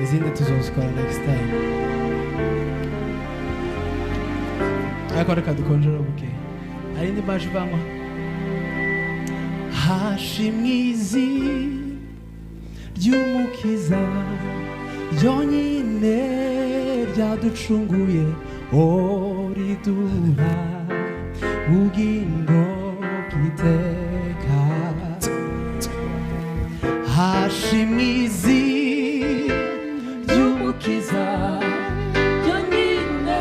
izindi tuzozikora next time. Ariko reka dukonjera buke. Hari indi baje vangwa. Hashimwizi ry'umukiza ryonyine ryaducunguye oriduha ubugingo bw'iteka. Hashimwizi ry'umukiza ryonyine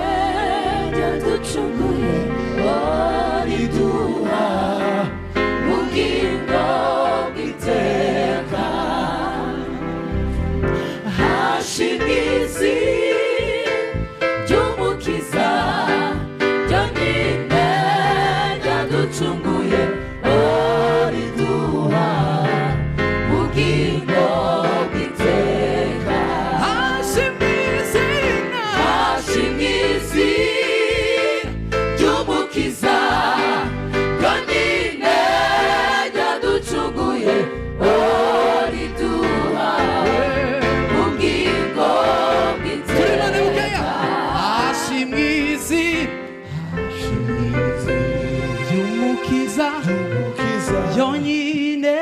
ryaducunguye oriduha ubugingo bw'iteka. Hashimwizi ry'umukiza ryonyine ryaducunguye oriduha ubugingo bw'iteka. Hashimwizi ry'umukiza ryonyine ryaducunguye oriduha ubugingo bw'iteka. Hashimwizi ry'umukiza ryonyine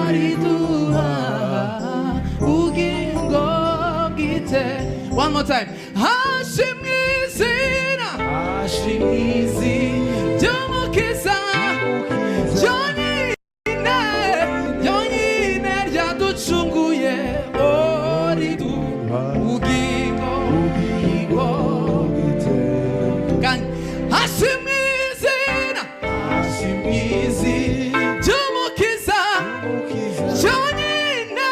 oriduha ubugingo bw'iteka. One more time. Hashimwizi ry'umukiza ryonyine ryaducunguye oriduha ubugingo bw'iteka. Hashimwizi ry'umukiza ryonyine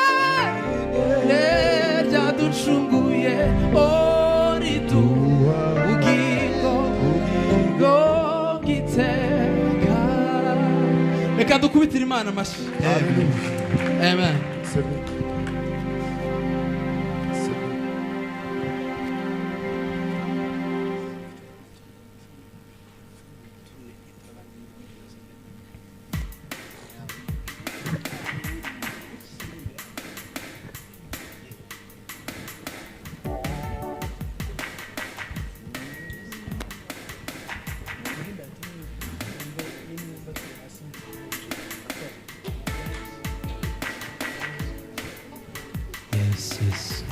ryaducunguye oriduha ubugingo bw'iteka. Reka dukubitire Imana amashyi. Amen. Yes.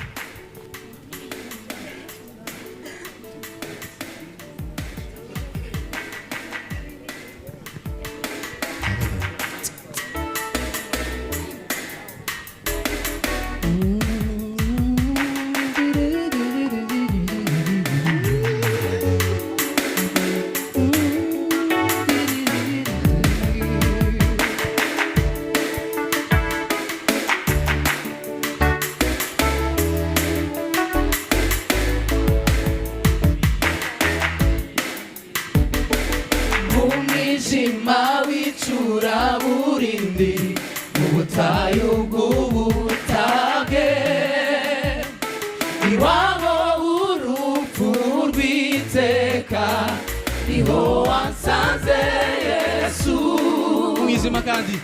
Umwijima w'icuraburindi mu butayu bw'ubutage, iwabo urupfu rw'iteka niho wansanze Yesu. Umwijima kandi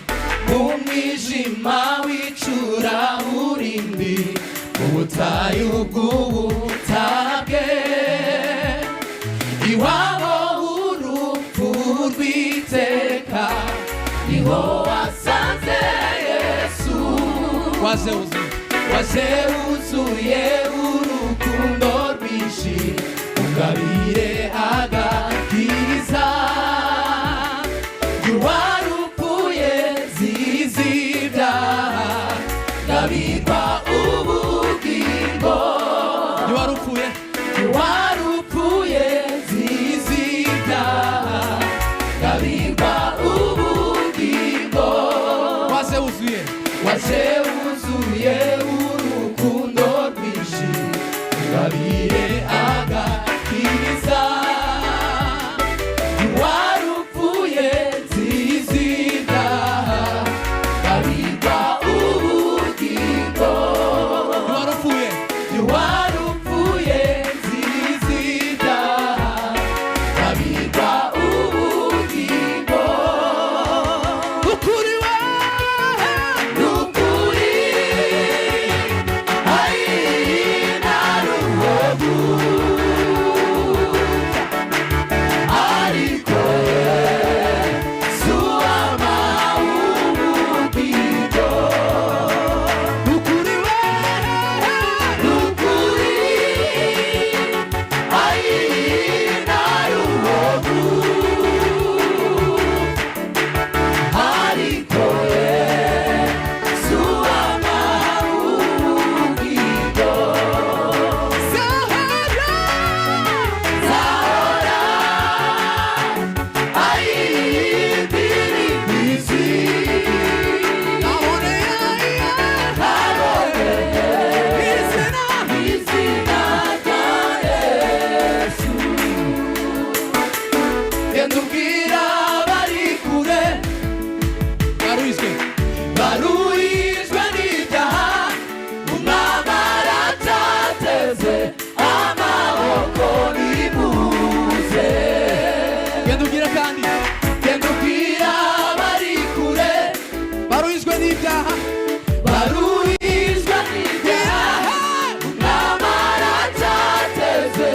umwijima w'icuraburindi mu butayu bw'ubutage, iwabo rw'iteka niho wasanze Yesu. Waje wuzuye urukundo rwinshi ungabire agakiza. Warupfuye zizibyaha ngabirwa ubugingo. Warupfuye zizibyaha ngabirwa ubugingo. Waje wuzuye urukundo rwinshi ngabire agakiza. Warupfuye zizibyaha ngabirwa ubugingo. Warupfuye zizibyaha ngabirwa ubugingo. Ukuri we baruhijwe n'ibyaha umwami aratateze amaboko nimuze genda ubwira kandi genda ubwira abari kure baruhijwe n'ibyaha baruhijwe n'ibyaha umwami aratateze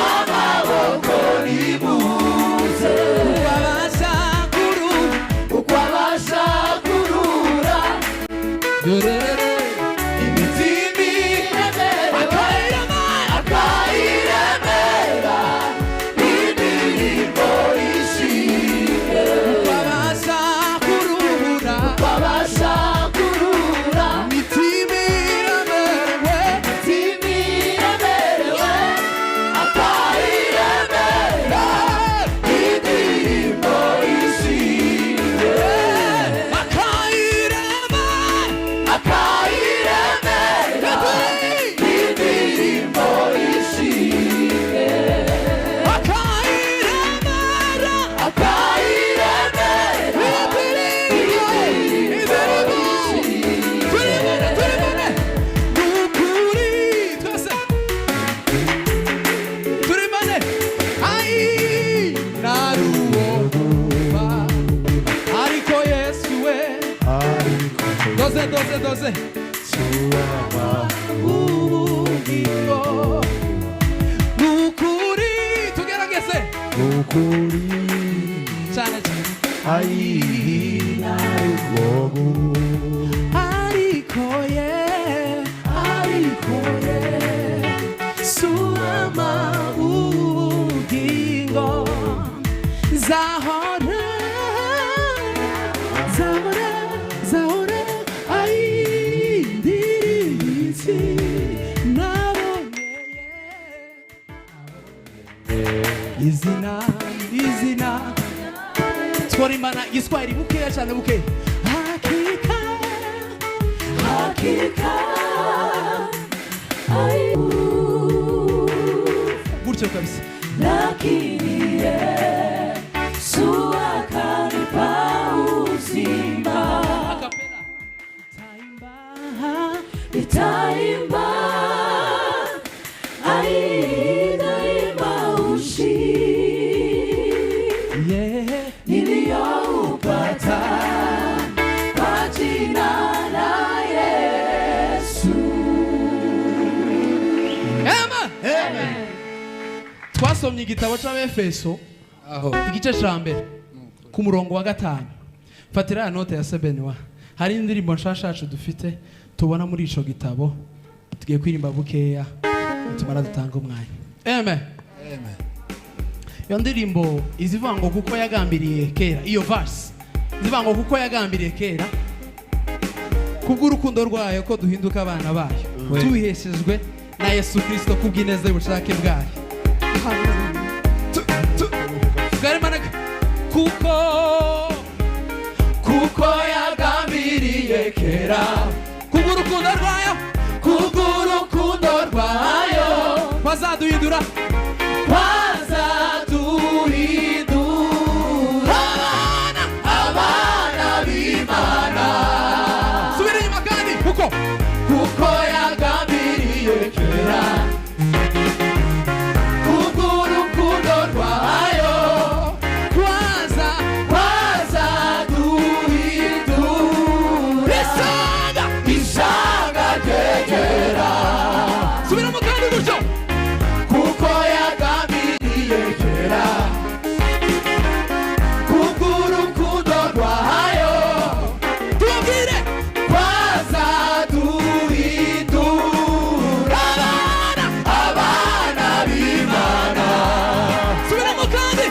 amaboko nimuze uko abasha kurura imitima iremerewe akayiremera indirimbo ishimwe uko abasha kurura imitima iremerewe akayiremera indirimbo ishimwe akayiremera indirimbo ishimwe doze ubugingo nukuri tugerageze cyane ariko ye suama ubugingo zahora ayindiritsi nabonye izina twora imana igiswahili bukeya cyane bukeya hakika gutyo kabisa lakini Yesu akanipa uzima akapela nitaimba daima ushindi niliyoupata kwa jina la Yesu. Amen. Twasomye igitabo cy'Abefeso igice cya mbere ku murongo wa 5. Fatira ya note ya 7 hari indirimbo nshasha yacu dufite tubona muri ico gitabo tugiye kwirimba bukeya tumara dutanga umwanya. Amen. Iyo ndirimbo izivuga ngo kuko yagambiriye kera, iyo verse izivuga ngo kuko yagambiriye kera kubw'urukundo rwayo ko duhinduka abana bayo tubiheshejwe na Yesu Kristo kubw'ineza y'ubushake bwayo. Kuko yagambiriye kera kubw'urukundo rwayo bazaduhindura abana b'Imana. Subira inyuma kandi kuko yagambiriye kera kubw'urukundo rwayo bazaduhindura isanga ryegera. Subiramo kandi gutyo kuko yagambiriye kera kubw'urukundo rwayo tubabwire bazaduhindura abana b'Imana. Subiramo kandi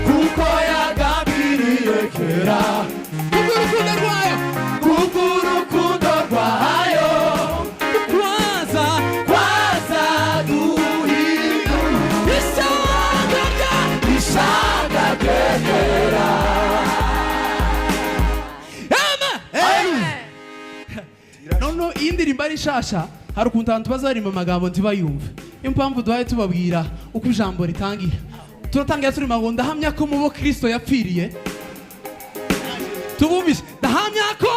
kuko yagambiriye kera kubw'urukundo rwayo isanga ryegera. Nono iyi ndirimbo ari nshasha hari ukuntu abantu bazarimba amagambo ntibayumve. Impamvu duhaye tubabwira uko ijambo ritangira. Turatangira turimo ngo ndahamya ko mu bo Kristo yapfiriye. Tubumvise ndahamya ko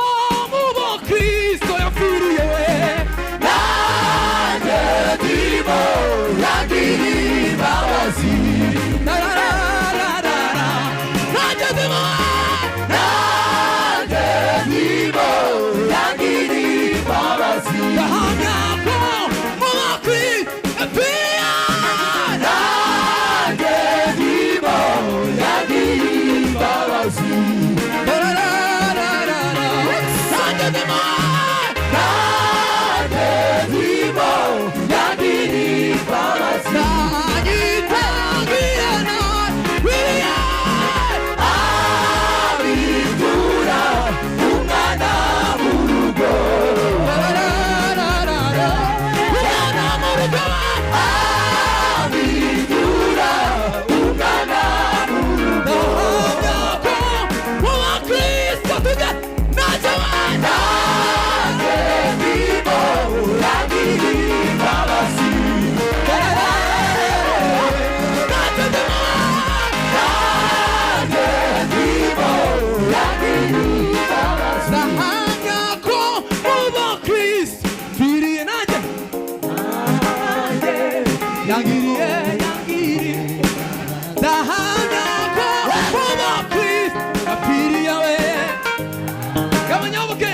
abanyabuke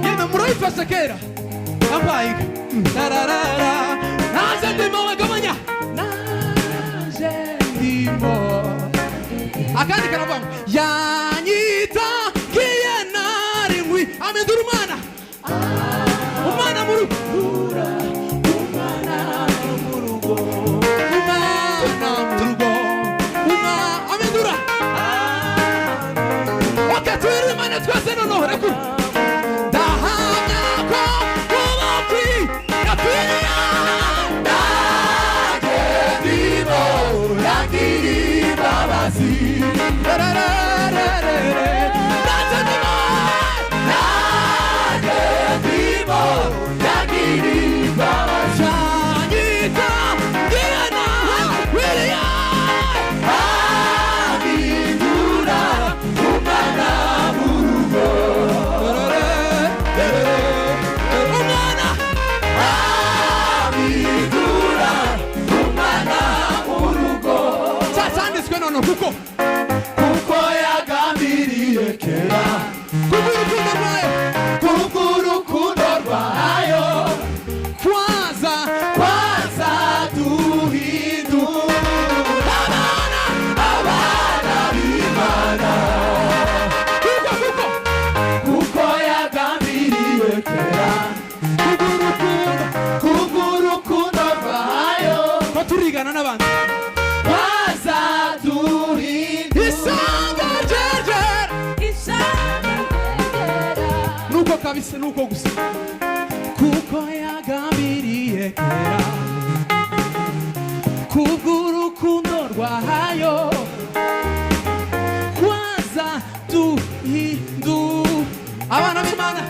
yena murayifashe kera ampayiga tararara naje ndimo wagabanya naje ndimo akandi karavuga yanyita kiye narimwi amendura umwana umwana mu rugo umwana mu rugo umwana mu rugo amendura wakatwiri mana twese noneho rekura ndahamya ko ubakwi yapfiriye ndaje ndimo yangiriye imbabazi kuko yagambiriye kera kubw'urukundo rwayo kwaza duhindura abana b'Imana kuko yagambiriye kera kubw'urukundo rwayo ko turigana n'abandi kabisa nuko gusa kuko yagambiriye kera kubw'urukundo rwayo kwaza duhindu abana b'Imana